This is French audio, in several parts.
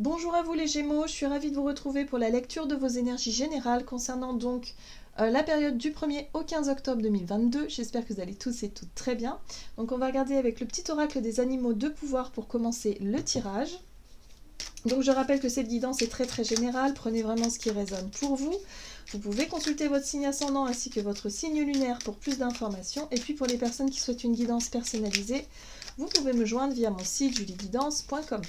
Bonjour à vous les Gémeaux, je suis ravie de vous retrouver pour la lecture de vos énergies générales concernant donc la période du 1er au 15 octobre 2022. J'espère que vous allez tous et toutes très bien. Donc on va regarder avec le petit oracle des animaux de pouvoir pour commencer le tirage. Donc je rappelle que cette guidance est très générale, prenez vraiment ce qui résonne pour vous. Vous pouvez consulter votre signe ascendant ainsi que votre signe lunaire pour plus d'informations. Et puis pour les personnes qui souhaitent une guidance personnalisée, vous pouvez me joindre via mon site julieguidance.com.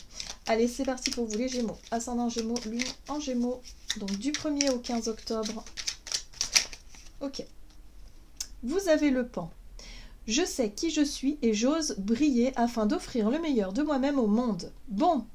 Allez, c'est parti pour vous les Gémeaux. Ascendant Gémeaux, Lune en Gémeaux, donc du 1er au 15 octobre. Ok. Vous avez le pan. Je sais qui je suis et j'ose briller afin d'offrir le meilleur de moi-même au monde. Bon.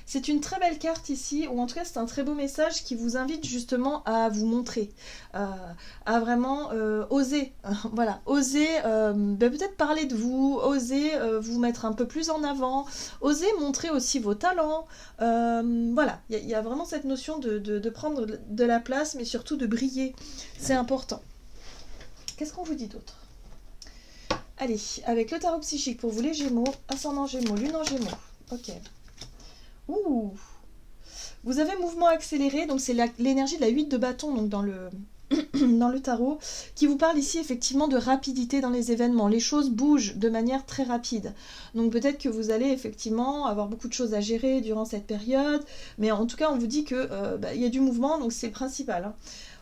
C'est une très belle carte ici, ou en tout cas c'est un très beau message qui vous invite justement à vous montrer, à vraiment oser, voilà, oser peut-être parler de vous, oser vous mettre un peu plus en avant, oser montrer aussi vos talents, voilà, il y a vraiment cette notion de prendre de la place, mais surtout de briller, c'est important. Qu'est-ce qu'on vous dit d'autre ? Allez, avec le tarot psychique pour vous les Gémeaux, ascendant Gémeaux, Lune en Gémeaux, ok. Ouh. Vous avez mouvement accéléré, donc c'est l'énergie de la 8 de bâton donc dans le, dans le tarot, qui vous parle ici effectivement de rapidité dans les événements. Les choses bougent de manière très rapide. Donc peut-être que vous allez effectivement avoir beaucoup de choses à gérer durant cette période, mais en tout cas on vous dit que y a du mouvement, donc c'est le principal. Hein.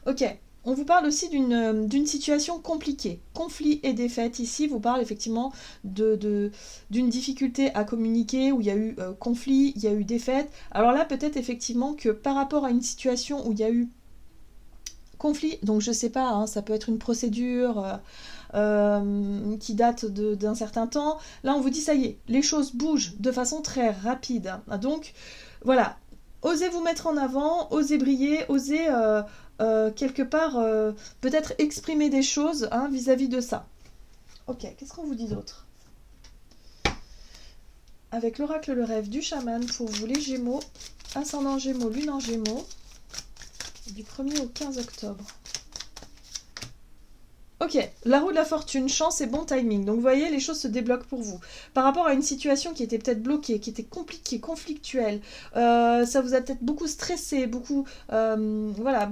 Ok. On vous parle aussi d'une situation compliquée. Conflit et défaite. Ici, vous parle effectivement d'une difficulté à communiquer, où il y a eu conflit, il y a eu défaite. Alors là, peut-être effectivement que par rapport à une situation où il y a eu conflit, donc je sais pas, hein, ça peut être une procédure qui date d'un certain temps. Là, on vous dit, ça y est, les choses bougent de façon très rapide. Donc, voilà. Osez vous mettre en avant, osez briller, osez... quelque part peut-être exprimer des choses vis-à-vis de ça. Ok, qu'est-ce qu'on vous dit d'autre ? Avec l'oracle le rêve du chaman pour vous les Gémeaux, ascendant Gémeaux, Lune en Gémeaux, du 1er au 15 octobre. Ok, la roue de la fortune, chance et bon timing. Donc vous voyez, les choses se débloquent pour vous. Par rapport à une situation qui était peut-être bloquée, qui était compliquée, conflictuelle, ça vous a peut-être beaucoup stressé, beaucoup... voilà,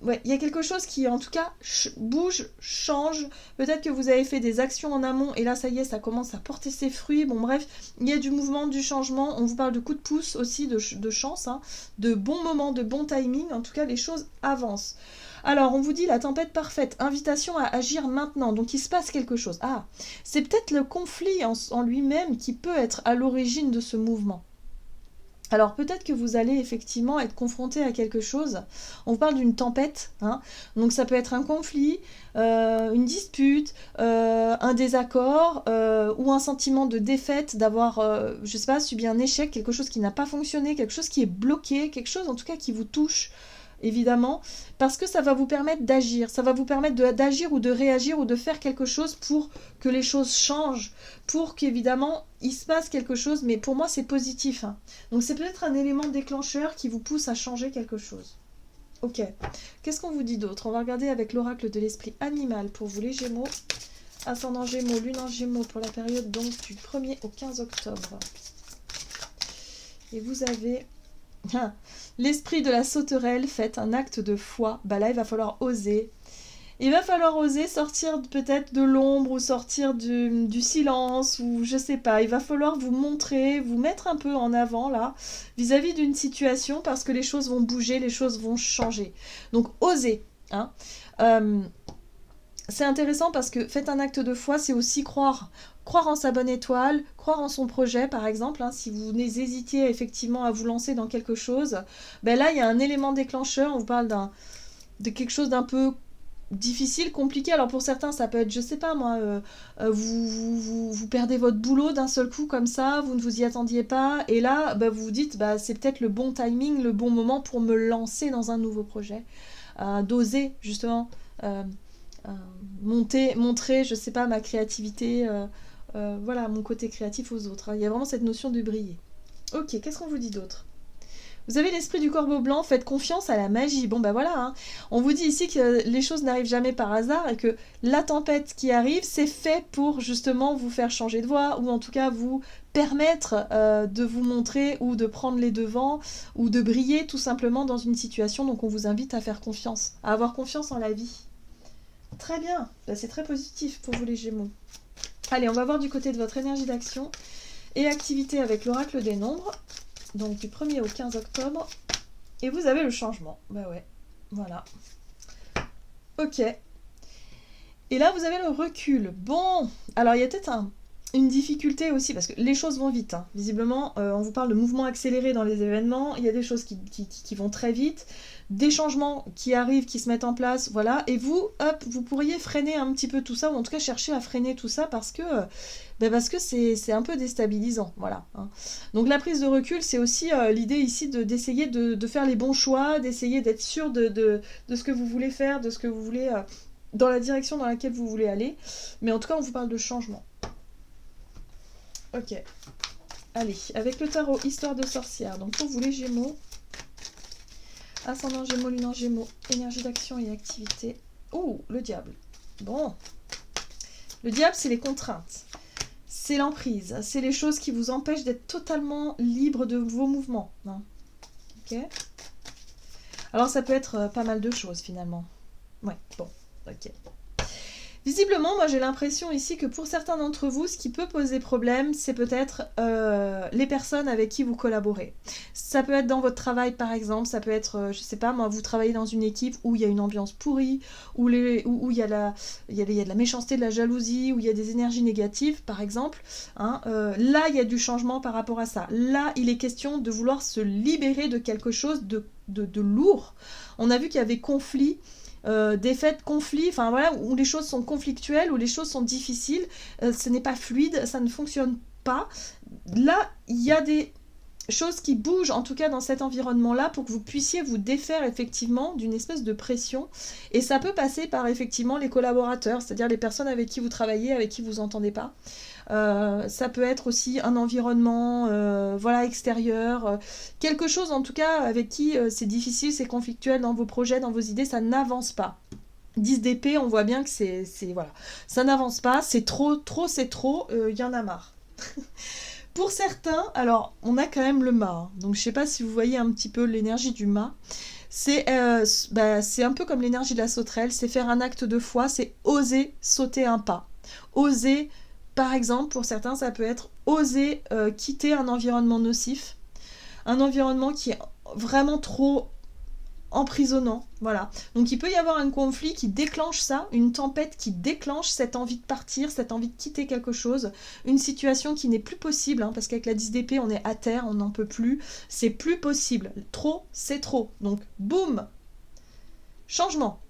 ouais, il y a quelque chose qui, en tout cas, bouge, change. Peut-être que vous avez fait des actions en amont et là, ça y est, ça commence à porter ses fruits. Bon, bref, il y a du mouvement, du changement. On vous parle de coups de pouce aussi, de chance, de bons moments, de bon timing. En tout cas, les choses avancent. Alors, on vous dit la tempête parfaite, invitation à agir maintenant. Donc, il se passe quelque chose. Ah, c'est peut-être le conflit en lui-même qui peut être à l'origine de ce mouvement. Alors peut-être que vous allez effectivement être confronté à quelque chose. On vous parle d'une tempête, donc ça peut être un conflit, une dispute, un désaccord ou un sentiment de défaite, d'avoir, je sais pas, subi un échec, quelque chose qui n'a pas fonctionné, quelque chose qui est bloqué, quelque chose en tout cas qui vous touche. Évidemment, parce que ça va vous permettre d'agir, ça va vous permettre d'agir ou de réagir ou de faire quelque chose pour que les choses changent, pour qu'évidemment il se passe quelque chose, mais pour moi c'est positif. Donc c'est peut-être un élément déclencheur qui vous pousse à changer quelque chose. Ok, qu'est-ce qu'on vous dit d'autre ? On va regarder avec l'oracle de l'esprit animal pour vous les Gémeaux, ascendant Gémeaux, Lune en Gémeaux pour la période donc du 1er au 15 octobre. Et vous avez... l'esprit de la sauterelle fait un acte de foi. Bah là, il va falloir oser. Il va falloir oser sortir peut-être de l'ombre ou sortir du silence ou je sais pas. Il va falloir vous montrer, vous mettre un peu en avant là vis-à-vis d'une situation parce que les choses vont bouger, les choses vont changer. Donc osez. C'est intéressant parce que faites un acte de foi, c'est aussi croire en sa bonne étoile, croire en son projet par exemple, si vous hésitiez effectivement à vous lancer dans quelque chose, ben là il y a un élément déclencheur, on vous parle de quelque chose d'un peu difficile, compliqué, alors pour certains ça peut être, je sais pas moi, vous perdez votre boulot d'un seul coup comme ça, vous ne vous y attendiez pas, et là vous vous dites c'est peut-être le bon timing, le bon moment pour me lancer dans un nouveau projet, d'oser justement montrer, je sais pas, ma créativité, voilà, mon côté créatif aux autres. Il y a vraiment cette notion de briller. Ok, qu'est-ce qu'on vous dit d'autre ? Vous avez l'esprit du corbeau blanc, faites confiance à la magie. Bon voilà, on vous dit ici que les choses n'arrivent jamais par hasard et que la tempête qui arrive, c'est fait pour justement vous faire changer de voie ou en tout cas vous permettre de vous montrer ou de prendre les devants ou de briller tout simplement dans une situation. Donc on vous invite à faire confiance, à avoir confiance en la vie. Très bien, bah, c'est très positif pour vous les Gémeaux. Allez, on va voir du côté de votre énergie d'action et activité avec l'oracle des nombres. Donc du 1er au 15 octobre. Et vous avez le changement. Bah ouais, voilà. Ok. Et là, vous avez le recul. Bon, alors il y a peut-être une difficulté aussi, parce que les choses vont vite. Hein. Visiblement, on vous parle de mouvements accélérés dans les événements. Il y a des choses qui vont très vite, des changements qui arrivent, qui se mettent en place, voilà. Et vous, hop, vous pourriez freiner un petit peu tout ça, ou en tout cas chercher à freiner tout ça, parce que c'est un peu déstabilisant, voilà. Hein. Donc la prise de recul, c'est aussi l'idée ici d'essayer de faire les bons choix, d'essayer d'être sûr de ce que vous voulez faire, de ce que vous voulez... dans la direction dans laquelle vous voulez aller. Mais en tout cas, on vous parle de changement. Ok. Allez, avec le tarot, histoire de sorcière. Donc pour vous les Gémeaux, ascendant Gémeaux, lune en Gémeaux, énergie d'action et activité. Oh, le diable. Bon. Le diable, c'est les contraintes. C'est l'emprise. C'est les choses qui vous empêchent d'être totalement libre de vos mouvements. Hein. Ok. Alors ça peut être pas mal de choses finalement. Ouais, bon. Ok. Visiblement, moi j'ai l'impression ici que pour certains d'entre vous, ce qui peut poser problème, c'est peut-être les personnes avec qui vous collaborez. Ça peut être dans votre travail par exemple, ça peut être, je sais pas moi, vous travaillez dans une équipe où il y a une ambiance pourrie, où il y a de la méchanceté, de la jalousie, où il y a des énergies négatives par exemple. Hein, là, il y a du changement par rapport à ça. Là, il est question de vouloir se libérer de quelque chose de lourd. On a vu qu'il y avait conflit. Défaite, conflit, enfin voilà, où les choses sont conflictuelles, où les choses sont difficiles, ce n'est pas fluide, ça ne fonctionne pas. Là, il y a des choses qui bougent, en tout cas dans cet environnement-là, pour que vous puissiez vous défaire effectivement d'une espèce de pression. Et ça peut passer par effectivement les collaborateurs, c'est-à-dire les personnes avec qui vous travaillez, avec qui vous entendez pas. Ça peut être aussi un environnement voilà, extérieur, quelque chose en tout cas avec qui c'est difficile, c'est conflictuel dans vos projets, dans vos idées, ça n'avance pas. 10 d'épée, on voit bien que c'est voilà, ça n'avance pas, c'est trop, c'est trop, y en a marre. Pour certains, alors on a quand même le mât, hein. Donc je sais pas si vous voyez un petit peu l'énergie du mât. C'est un peu comme l'énergie de la sauterelle, c'est faire un acte de foi, c'est oser sauter un pas. Oser, par exemple, pour certains, ça peut être oser quitter un environnement nocif, un environnement qui est vraiment trop emprisonnant, voilà. Donc il peut y avoir un conflit qui déclenche ça, une tempête qui déclenche cette envie de partir, cette envie de quitter quelque chose, une situation qui n'est plus possible, hein, parce qu'avec la 10 d'épée, on est à terre, on n'en peut plus, c'est plus possible, trop, c'est trop. Donc boum, changement,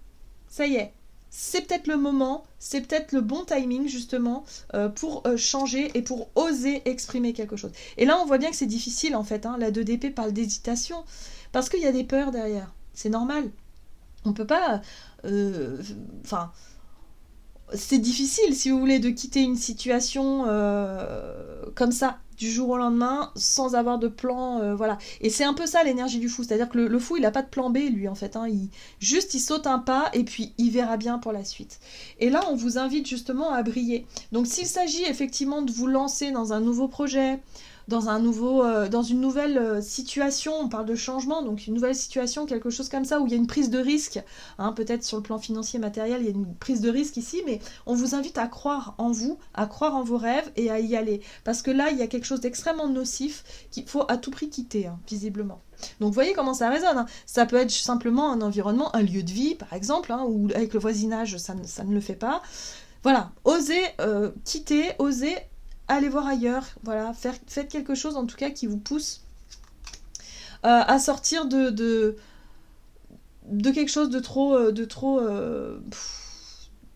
ça y est. C'est peut-être le moment, c'est peut-être le bon timing justement pour changer et pour oser exprimer quelque chose. Et là on voit bien que c'est difficile en fait, hein. La 2 d'épée parle d'hésitation, parce qu'il y a des peurs derrière, c'est normal. On peut pas... c'est difficile si vous voulez de quitter une situation comme ça, du jour au lendemain, sans avoir de plan, voilà. Et c'est un peu ça l'énergie du fou, c'est-à-dire que le fou, il n'a pas de plan B, lui, en fait. Hein. Il saute un pas, et puis il verra bien pour la suite. Et là, on vous invite justement à briller. Donc s'il s'agit effectivement de vous lancer dans un nouveau projet, dans une nouvelle situation, on parle de changement, donc une nouvelle situation, quelque chose comme ça, où il y a une prise de risque, hein, peut-être sur le plan financier, matériel, il y a une prise de risque ici, mais on vous invite à croire en vous, à croire en vos rêves et à y aller. Parce que là, il y a quelque chose d'extrêmement nocif qu'il faut à tout prix quitter, hein, visiblement. Donc vous voyez comment ça résonne, hein. Ça peut être simplement un environnement, un lieu de vie, par exemple, hein, où avec le voisinage, ça ne le fait pas. Voilà, osez quitter, osez allez voir ailleurs, voilà, faites quelque chose en tout cas qui vous pousse à sortir de quelque chose de trop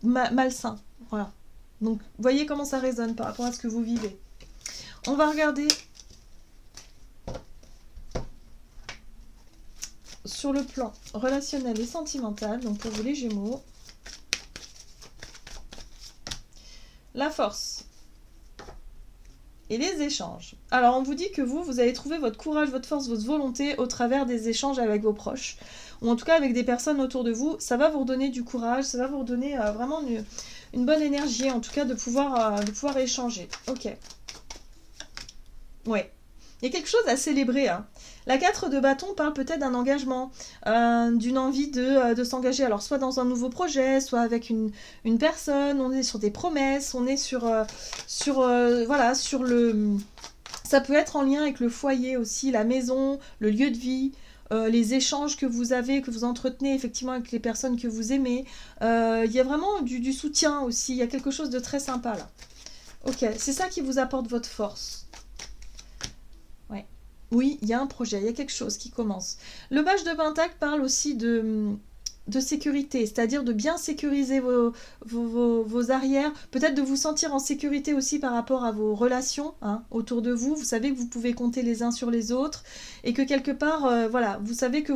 malsain, voilà. Donc voyez comment ça résonne par rapport à ce que vous vivez. On va regarder sur le plan relationnel et sentimental, donc pour vous les Gémeaux, la force et les échanges. Alors on vous dit que vous allez trouver votre courage, votre force, votre volonté au travers des échanges avec vos proches, ou en tout cas avec des personnes autour de vous. Ça va vous redonner du courage, ça va vous redonner vraiment une bonne énergie, en tout cas de pouvoir échanger. Ok. Ouais. Il y a quelque chose à célébrer, hein. La 4 de bâton parle peut-être d'un engagement, d'une envie de s'engager, alors soit dans un nouveau projet, soit avec une personne, on est sur des promesses, on est voilà, sur le... Ça peut être en lien avec le foyer aussi, la maison, le lieu de vie, les échanges que vous avez, que vous entretenez effectivement avec les personnes que vous aimez. Il y a vraiment du soutien aussi, il y a quelque chose de très sympa là. Ok, c'est ça qui vous apporte votre force. Ouais. Oui, il y a un projet, il y a quelque chose qui commence. Le mage de Pentacle parle aussi de sécurité, c'est-à-dire de bien sécuriser vos arrières, peut-être de vous sentir en sécurité aussi par rapport à vos relations, hein, autour de vous. Vous savez que vous pouvez compter les uns sur les autres et que quelque part, voilà, vous savez que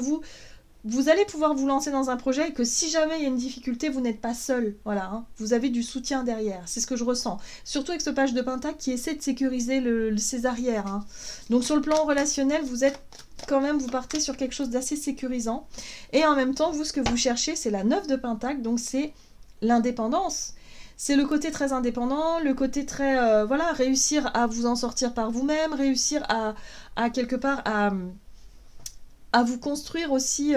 vous allez pouvoir vous lancer dans un projet et que si jamais il y a une difficulté, vous n'êtes pas seul. Voilà, hein. Vous avez du soutien derrière. C'est ce que je ressens. Surtout avec ce page de Pentacle qui essaie de sécuriser ses arrières, hein. Donc sur le plan relationnel, vous êtes quand même, vous partez sur quelque chose d'assez sécurisant. Et en même temps, vous, ce que vous cherchez, c'est la 9 de Pentacle. Donc c'est l'indépendance. C'est le côté très indépendant, le côté très, voilà, réussir à vous en sortir par vous-même, réussir à quelque part à vous construire aussi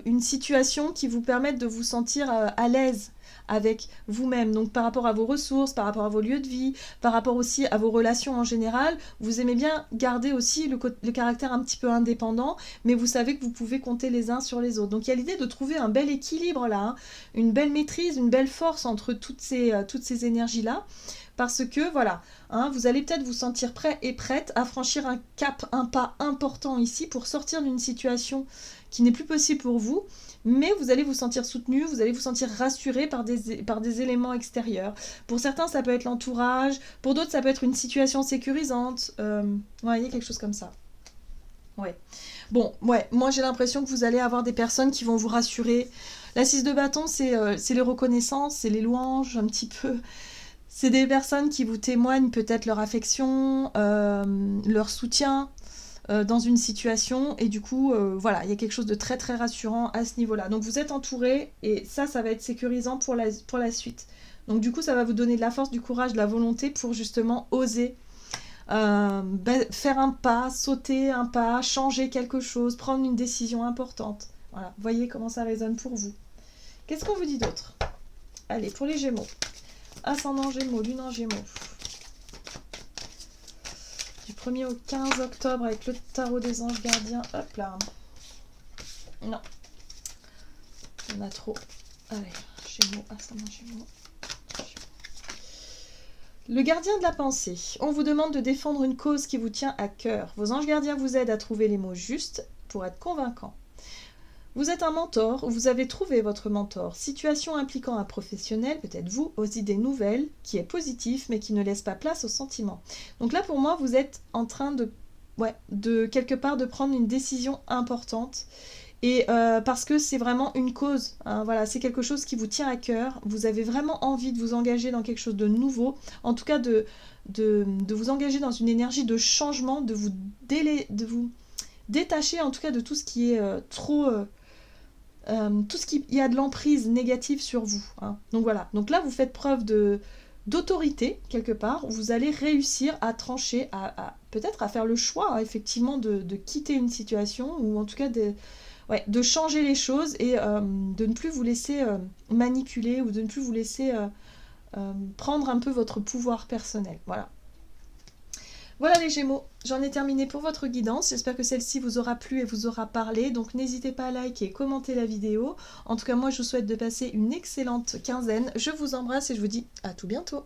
une situation qui vous permette de vous sentir à l'aise avec vous-même. Donc par rapport à vos ressources, par rapport à vos lieux de vie, par rapport aussi à vos relations en général, vous aimez bien garder aussi le caractère un petit peu indépendant, mais vous savez que vous pouvez compter les uns sur les autres. Donc il y a l'idée de trouver un bel équilibre là, hein, une belle maîtrise, une belle force entre toutes ces énergies-là. Parce que voilà, hein, vous allez peut-être vous sentir prêt et prête à franchir un cap, un pas important ici pour sortir d'une situation qui n'est plus possible pour vous, mais vous allez vous sentir soutenu, vous allez vous sentir rassuré par des éléments extérieurs. Pour certains, ça peut être l'entourage, pour d'autres, ça peut être une situation sécurisante. Ouais, il y a quelque chose comme ça. Ouais. Bon, ouais, moi j'ai l'impression que vous allez avoir des personnes qui vont vous rassurer. La 6 de bâton, c'est les reconnaissances, c'est les louanges un petit peu. C'est des personnes qui vous témoignent peut-être leur affection, leur soutien dans une situation. Et du coup, voilà, il y a quelque chose de très très rassurant à ce niveau-là. Donc vous êtes entouré et ça va être sécurisant pour la suite. Donc du coup, ça va vous donner de la force, du courage, de la volonté pour justement oser faire un pas, sauter un pas, changer quelque chose, prendre une décision importante. Voilà, voyez comment ça résonne pour vous. Qu'est-ce qu'on vous dit d'autre? Allez, pour les Gémeaux. Ascendant Gémeaux, Lune en Gémeaux. Du 1er au 15 octobre avec le tarot des anges gardiens. Hop là. Non. On a trop. Allez, Gémeaux, ascendant Gémeaux. Le gardien de la pensée. On vous demande de défendre une cause qui vous tient à cœur. Vos anges gardiens vous aident à trouver les mots justes pour être convaincants. Vous êtes un mentor ou vous avez trouvé votre mentor. Situation impliquant un professionnel, peut-être vous, aux idées nouvelles, qui est positif mais qui ne laisse pas place aux sentiments. Donc là pour moi vous êtes en train de quelque part de prendre une décision importante et parce que c'est vraiment une cause, hein, voilà, c'est quelque chose qui vous tient à cœur. Vous avez vraiment envie de vous engager dans quelque chose de nouveau, en tout cas de vous engager dans une énergie de changement, de vous détacher en tout cas de tout ce qui est tout ce qui y a de l'emprise négative sur vous, hein. Donc voilà, donc là vous faites preuve d'autorité quelque part, où vous allez réussir à trancher, peut-être à faire le choix, hein, effectivement de quitter une situation, ou en tout cas de changer les choses et de ne plus vous laisser manipuler, ou de ne plus vous laisser prendre un peu votre pouvoir personnel. Voilà. Voilà les Gémeaux, j'en ai terminé pour votre guidance. J'espère que celle-ci vous aura plu et vous aura parlé. Donc n'hésitez pas à liker et commenter la vidéo. En tout cas, moi je vous souhaite de passer une excellente quinzaine. Je vous embrasse et je vous dis à tout bientôt.